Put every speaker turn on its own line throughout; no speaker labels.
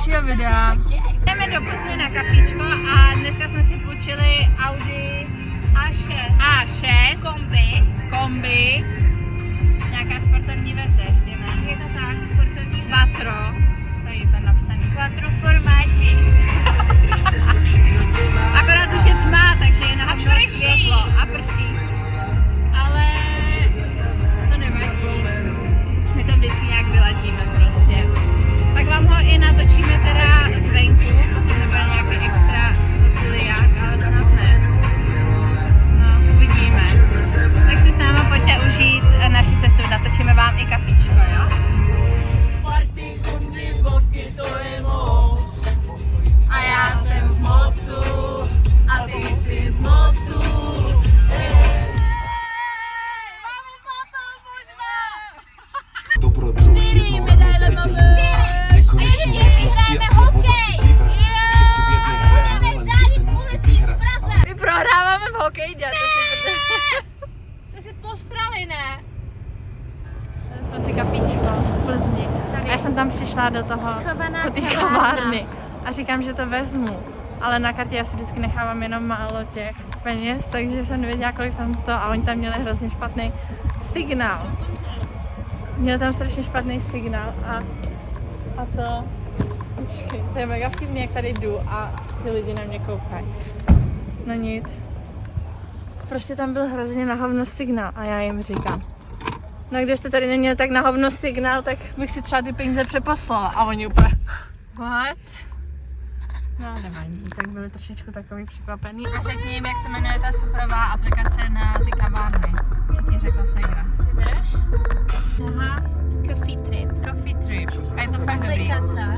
dalšího videa. Jdeme do Plzně na kafíčko a dneska jsme si půjčili Audi A6 kombi. Nějaká sportovní verze ještě, ne?
Je to tak, sportovní.
Quattro. Tady je to napsaný.
Quattro formáči.
Akorát už je tma, takže je na hovno světlo a prší. Ale to nevadí. My to vždycky nějak vyladíme prostě. Pak vám ho i natočíme teda zvenku, pokud nebude nějaký extra zliják, ale snad ne. No, uvidíme. Tak si s náma pojďte užít naši cestu, natočíme vám i kafíčko, jo? A já jsem z Mostu a ty jsi z Mostu.
Čtyři medaile máme. Nekonečný možnosti a svoboda si vybrat. Všetci v jednej hre, nielen jeden musí vyhrať.
My prohráváme v hokeji, dělat
To si postrali, ne?
jsme si kafíčko v Plzni. A já jsem tam přišla do toho,
Schovaná
do té
kavárna.
kavárny a říkám, že to vezmu. Ale na kartě já si vždycky nechávám jenom málo těch peněz, takže jsem nevěděla, kolik tam to, a oni tam měli hrozně špatný signál. Měli tam strašně špatný signál a to, počkej, to je mega vtipný, jak tady jdu a ty lidi na mě koukají. No nic. Prostě tam byl hrozně na hovno signál a já jim říkám, no když jste tady neměli tak na hovno signál, tak bych si třeba ty peníze přeposlala. A oni úplně, what? No nevadí, tak byli trošičku takový překvapený. A řekni jim, jak se jmenuje ta superová aplikace na ty kavárny. Co ti řekla Segra?
Vydrž?
Aha,
Coffee Trip.
Coffee Trip. A je to fakt dobrý.
Aplikace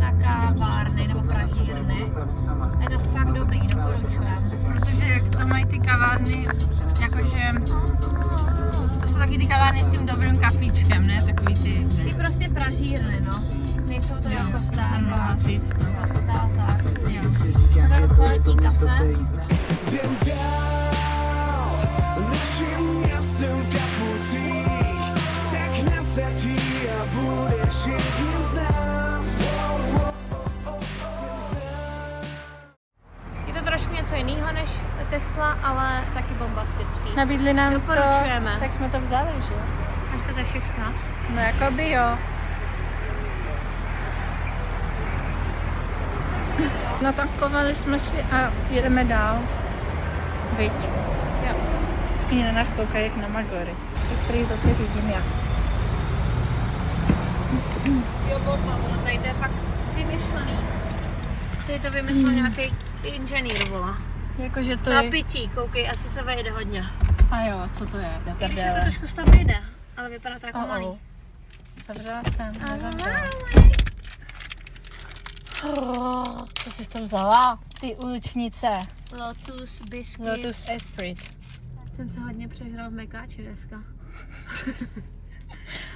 na kavárny nebo pražírny. Je to fakt dobrý, doporučujem.
Protože jak to mají ty kavárny, jakože to jsou taky ty kavárny s tím dobrým kafíčkem, ne? Takový ty...
Ty prostě pražírny, no. Nejsou to jako Starbucks, jako Starbucks.
Jo.
To je kvalitní kafe.
Jdem dál, naším městem v kapucích, tak nasadí a budeš jedním z nás.
Je to trošku něco jiného než Tesla, ale taky bombastický.
Nabídli nám
Doporučujeme.
to, tak jsme to vzali, že jo?
Až to je všechno.
No jako by jo. Natankovali jsme si a jedeme dál. Viď?
Jo.
Oni na nás koukají jak na Magory. Tak prý zase řídím já.
Jo, bomba, ono tady to je fakt vymyšlený. Tady to vymyslel nějaký inženýr, vola.
Jakože to
Na
je...
pití, koukej, asi se vejde hodně.
A jo, co to je? Do
I když se to
prdele.
trošku tam vejde, ale vypadá to jako malý.
Zavřela jsem, nezavřela. Co jsi to vzala? Ty uličnice.
Lotus biscuit.
Lotus Esprit.
Ten se hodně přežral v mekáči dneska.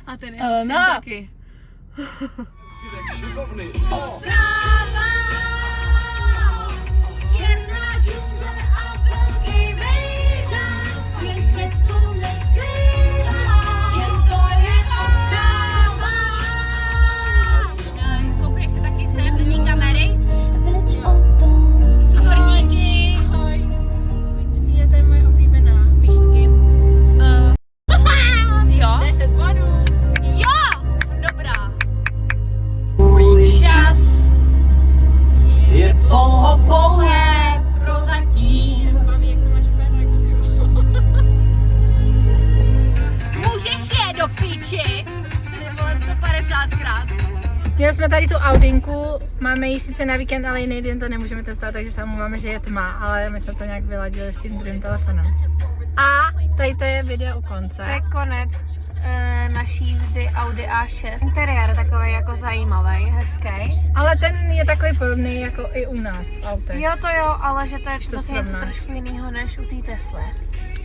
A ten je
Elena.
taky.
Ostrava, černá džungle a velký mejdan, svět světlu neskrývá, že to je Ostrava.
Koukej si taky sem do té kamery.
Veď o tom,
Superníky.
Je to je moje oblíbená. Víš s kým?
Jo.
10 bodů.
Jo. Dobrá.
Čas
Je
pouhé prozatím.
baví, jak to máš jméno, jak si
Můžeš je do píči. Nebo 150krát.
Měli jsme tady tu Audinku, máme ji sice na víkend, ale jiný den to nemůžeme testovat, takže se omlouváme, že je tma, ale my jsme to nějak vyladili s tím druhým telefonem. A tady to je video u konce.
To je konec naší jízdy Audi A6. Interiér takový jako zajímavý, hezký.
Ale ten je takový podobný jako i u nás v autech.
Jo to jo, ale že to je
to
to něco
srovnáš.
trošku jiného než u té Tesly.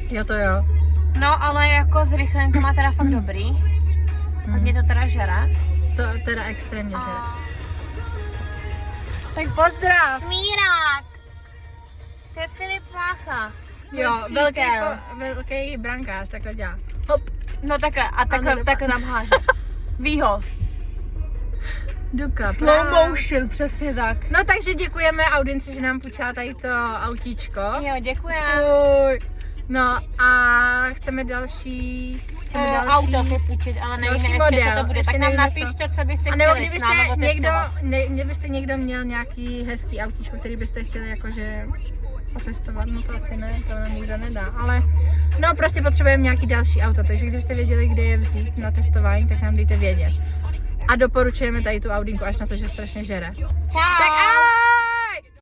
Jo to jo.
No ale jako zrychlení to má teda fakt dobrý. Hodně to teda žere.
To teda extrémně žere. Tak pozdrav!
Mírák! To je Filip Vácha.
Jo,
Přítel.
velký brankář, takhle dělá. Hop.
No takhle, a takhle,
Ano,
takhle nám háže. Ví ho.
Duka.
Slow motion, přesně tak.
No takže děkujeme Audinci, že nám půjčila tady to autíčko.
Jo, děkuji.
No a chceme další
Auto si půjčit, ale nevíme
další
ještě,
model.
co to bude.
Ještě
Tak nám
nevíme,
napište, co byste
A nebo
chtěli s náma
kdybyste někdo měl nějaký hezký autíčko, který byste chtěli jakože otestovat, no to asi ne, to nám nikdo nedá, ale no prostě potřebujeme nějaký další auto, takže kdybyste věděli, kde je vzít na testování, tak nám dejte vědět. A doporučujeme tady tu Audinku až na to, že strašně žere.
Čau.
Tak ahoj!